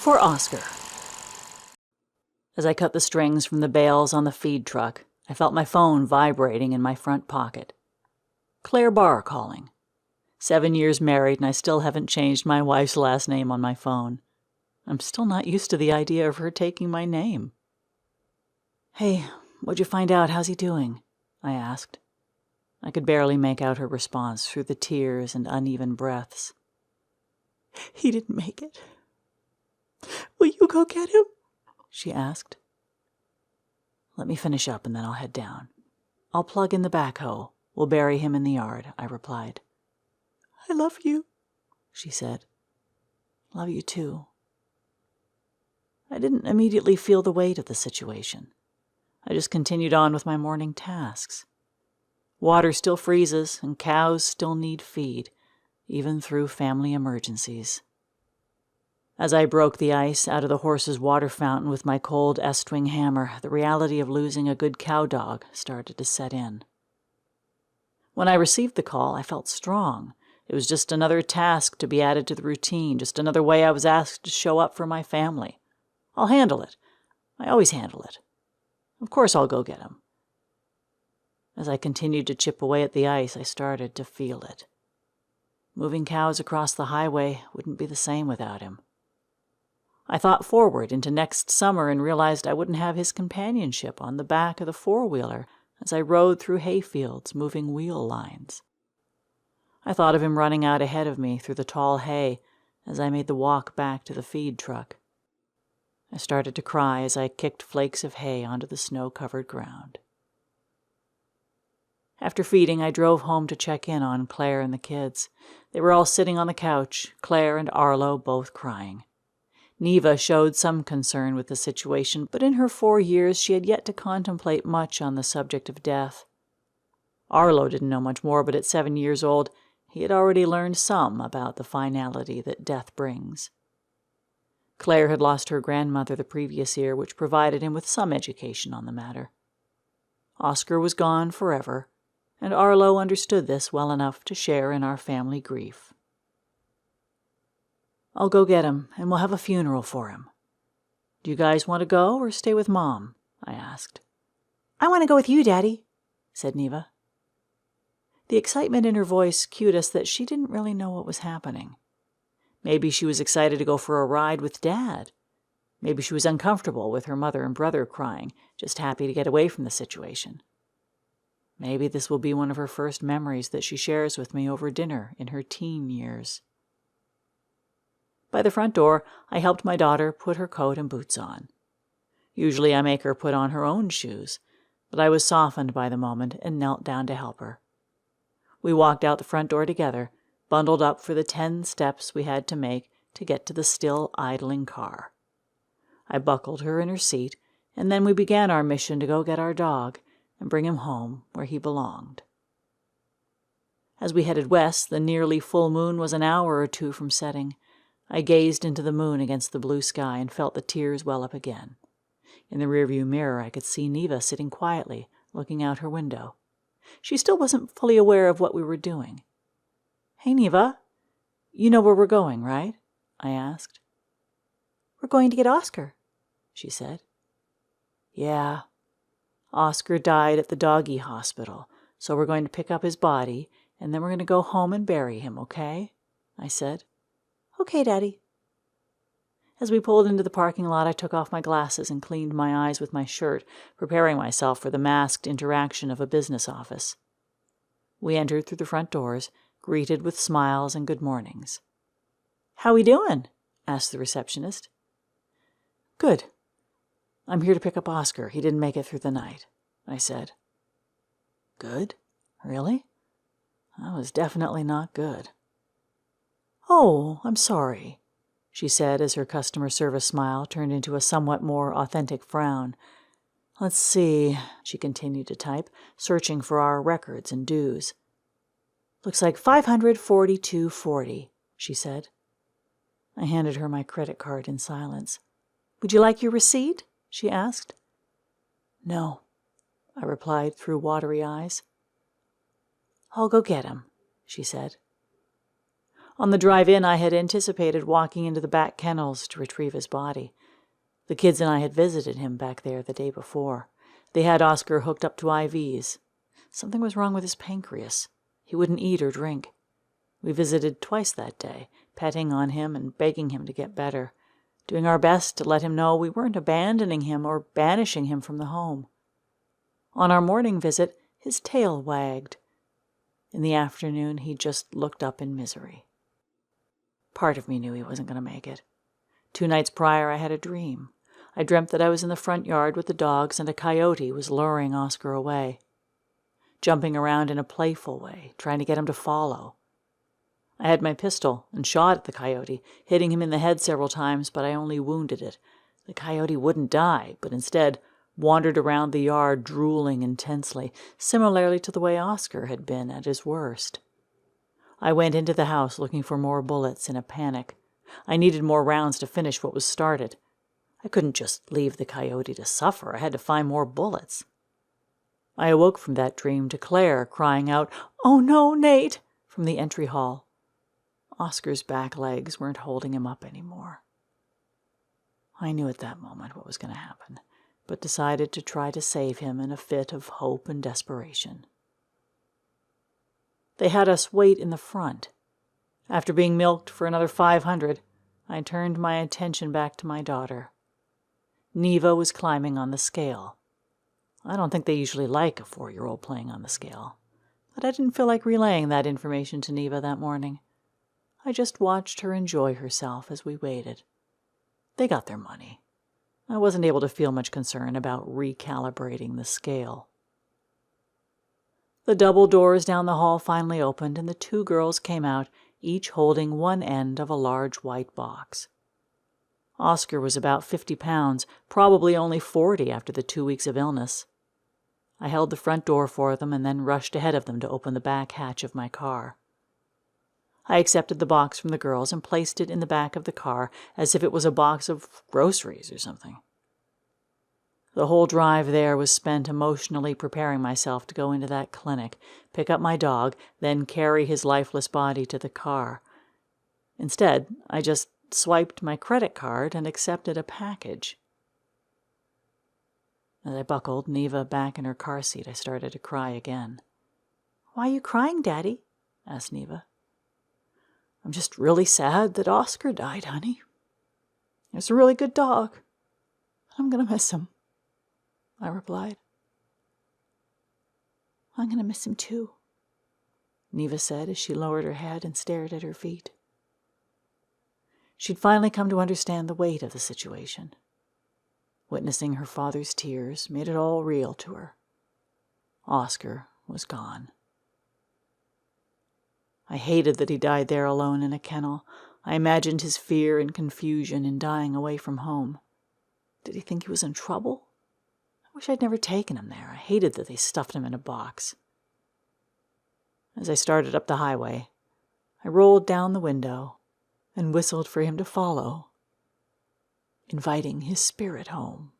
For Oscar. As I cut the strings from the bales on the feed truck, I felt my phone vibrating in my front pocket. Claire Barr calling. 7 years married and I still haven't changed my wife's last name on my phone. I'm still not used to the idea of her taking my name. "Hey, what'd you find out? How's he doing?" I asked. I could barely make out her response through the tears and uneven breaths. "He didn't make it. Will you go get him?" she asked. "Let me finish up and then I'll head down. I'll plug in the backhoe. We'll bury him in the yard," I replied. "I love you," she said. "Love you too." I didn't immediately feel the weight of the situation. I just continued on with my morning tasks. Water still freezes and cows still need feed, even through family emergencies. As I broke the ice out of the horse's water fountain with my cold Estwing hammer, the reality of losing a good cow dog started to set in. When I received the call, I felt strong. It was just another task to be added to the routine, just another way I was asked to show up for my family. I'll handle it. I always handle it. Of course I'll go get him. As I continued to chip away at the ice, I started to feel it. Moving cows across the highway wouldn't be the same without him. I thought forward into next summer and realized I wouldn't have his companionship on the back of the four-wheeler as I rode through hayfields, moving wheel lines. I thought of him running out ahead of me through the tall hay as I made the walk back to the feed truck. I started to cry as I kicked flakes of hay onto the snow-covered ground. After feeding, I drove home to check in on Claire and the kids. They were all sitting on the couch, Claire and Arlo both crying. Neva showed some concern with the situation, but in her 4 years she had yet to contemplate much on the subject of death. Arlo didn't know much more, but at 7 years old, he had already learned some about the finality that death brings. Claire had lost her grandmother the previous year, which provided him with some education on the matter. Oscar was gone forever, and Arlo understood this well enough to share in our family grief. "I'll go get him, and we'll have a funeral for him. Do you guys want to go or stay with Mom?" I asked. "I want to go with you, Daddy," said Neva. The excitement in her voice cued us that she didn't really know what was happening. Maybe she was excited to go for a ride with Dad. Maybe she was uncomfortable with her mother and brother crying, just happy to get away from the situation. Maybe this will be one of her first memories that she shares with me over dinner in her teen years. By the front door, I helped my daughter put her coat and boots on. Usually I make her put on her own shoes, but I was softened by the moment and knelt down to help her. We walked out the front door together, bundled up for the 10 steps we had to make to get to the still idling car. I buckled her in her seat, and then we began our mission to go get our dog and bring him home where he belonged. As we headed west, the nearly full moon was an hour or two from setting. I gazed into the moon against the blue sky and felt the tears well up again. In the rearview mirror, I could see Neva sitting quietly, looking out her window. She still wasn't fully aware of what we were doing. "Hey, Neva, you know where we're going, right?" I asked. "We're going to get Oscar," she said. "Yeah. Oscar died at the doggy hospital, so we're going to pick up his body, and then we're going to go home and bury him, okay?" I said. "Okay, Daddy." As we pulled into the parking lot, I took off my glasses and cleaned my eyes with my shirt, preparing myself for the masked interaction of a business office. We entered through the front doors, greeted with smiles and good mornings. "How we doing?" asked the receptionist. "Good. I'm here to pick up Oscar. He didn't make it through the night," I said. "Good? Really? That was definitely not good." "Oh, I'm sorry," she said as her customer service smile turned into a somewhat more authentic frown. "Let's see," she continued to type, searching for our records and dues. "Looks like $542.40, she said. I handed her my credit card in silence. "Would you like your receipt?" she asked. "No," I replied through watery eyes. "I'll go get him," she said. On the drive in, I had anticipated walking into the back kennels to retrieve his body. The kids and I had visited him back there the day before. They had Oscar hooked up to IVs. Something was wrong with his pancreas. He wouldn't eat or drink. We visited twice that day, petting on him and begging him to get better, doing our best to let him know we weren't abandoning him or banishing him from the home. On our morning visit, his tail wagged. In the afternoon, he just looked up in misery. Part of me knew he wasn't going to make it. 2 nights prior, I had a dream. I dreamt that I was in the front yard with the dogs and a coyote was luring Oscar away, jumping around in a playful way, trying to get him to follow. I had my pistol and shot at the coyote, hitting him in the head several times, but I only wounded it. The coyote wouldn't die, but instead wandered around the yard drooling intensely, similarly to the way Oscar had been at his worst. I went into the house looking for more bullets in a panic. I needed more rounds to finish what was started. I couldn't just leave the coyote to suffer. I had to find more bullets. I awoke from that dream to Claire crying out, "Oh no, Nate!" from the entry hall. Oscar's back legs weren't holding him up anymore. I knew at that moment what was going to happen, but decided to try to save him in a fit of hope and desperation. They had us wait in the front. After being milked for another 500, I turned my attention back to my daughter. Neva was climbing on the scale. I don't think they usually like a 4-year-old playing on the scale, but I didn't feel like relaying that information to Neva that morning. I just watched her enjoy herself as we waited. They got their money. I wasn't able to feel much concern about recalibrating the scale. The double doors down the hall finally opened, and the 2 girls came out, each holding one end of a large white box. Oscar was about 50 pounds, probably only 40 after the 2 weeks of illness. I held the front door for them and then rushed ahead of them to open the back hatch of my car. I accepted the box from the girls and placed it in the back of the car as if it was a box of groceries or something. The whole drive there was spent emotionally preparing myself to go into that clinic, pick up my dog, then carry his lifeless body to the car. Instead, I just swiped my credit card and accepted a package. As I buckled Neva back in her car seat, I started to cry again. "Why are you crying, Daddy?" asked Neva. "I'm just really sad that Oscar died, honey. He was a really good dog. I'm going to miss him," I replied. "I'm going to miss him too," Neva said as she lowered her head and stared at her feet. She'd finally come to understand the weight of the situation. Witnessing her father's tears made it all real to her. Oscar was gone. I hated that he died there alone in a kennel. I imagined his fear and confusion in dying away from home. Did he think he was in trouble? I wish I'd never taken him there. I hated that they stuffed him in a box. As I started up the highway, I rolled down the window and whistled for him to follow, inviting his spirit home.